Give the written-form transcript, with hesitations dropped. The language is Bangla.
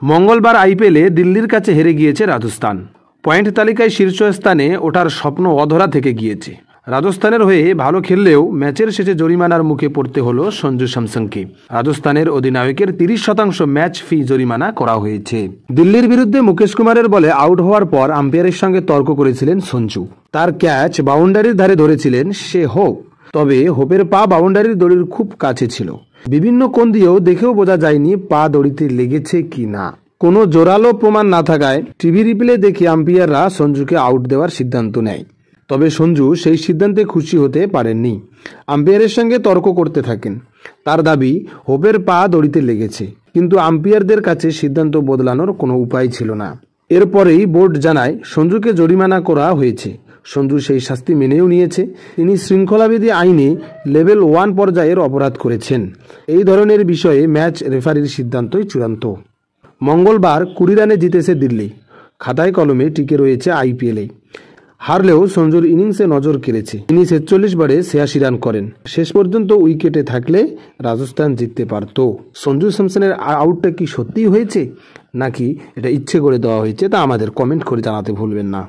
মঙ্গলবার আইপিএলে দিল্লির কাছে হেরে গিয়েছে রাজস্থান। পয়েন্ট তালিকায় শীর্ষস্থানে ওঠার স্বপ্ন অধরা থেকে গিয়েছে। রাজস্থানের হয়ে ভালো খেললেও ম্যাচের শেষে জরিমানার মুখে পড়তে হলো সঞ্জু স্যামসনকে। রাজস্থানের অধিনায়কের 30% ম্যাচ ফি জরিমানা করা হয়েছে। দিল্লির বিরুদ্ধে মুকেশ কুমারের বলে আউট হওয়ার পর আম্পায়ারের সঙ্গে তর্ক করেছিলেন সঞ্জু। তার ক্যাচ বাউন্ডারির ধারে ধরেছিলেন সে হোপ, তবে হোপের পা বাউন্ডারির দড়ির খুব কাছে ছিল। বিভিন্ন কোণ দিয়েও দেখেও বোঝা যায়নি পা দড়িতে লেগেছে কি না। কোনো জোরালো প্রমাণ না থাকায় টিভি রিপ্লে দেখে আম্পায়াররা সঞ্জুকে আউট দেওয়ার সিদ্ধান্ত নেয়। তবে সঞ্জু সেই সিদ্ধান্তে খুশি হতে পারেননি। আম্পায়ারের সঙ্গে তর্ক করতে থাকেন। তার দাবি হোপের পা দড়িতে লেগেছে, কিন্তু আম্পায়ারদের কাছে সিদ্ধান্ত বদলানোর কোনো উপায় ছিল না। এরপরেই বোর্ড জানায় সঞ্জুকে জরিমানা করা হয়েছে। সঞ্জু সেই শাস্তি মেনেও নিয়েছে। তিনি শৃঙ্খলাবিধি আইনে লেভেল 1 পর্যায়ের অপরাধ করেছেন। এই ধরনের বিষয়ে ম্যাচ রেফারির সিদ্ধান্তই চূড়ান্ত। মঙ্গলবার 20 রানে জিতেছে দিল্লি। খাতায় কলমে টিকে রয়েছে আইপিএলে। হারলেও সঞ্জুর ইনিংসে নজর কেড়েছে। তিনি 46 বারে 86 রান করেন। শেষ পর্যন্ত উইকেটে থাকলে রাজস্থান জিততে পারত। সঞ্জু স্যামসনের আউটটা কি সত্যিই হয়েছে, নাকি এটা ইচ্ছে করে দেওয়া হয়েছে, তা আমাদের কমেন্ট করে জানাতে ভুলবেন না।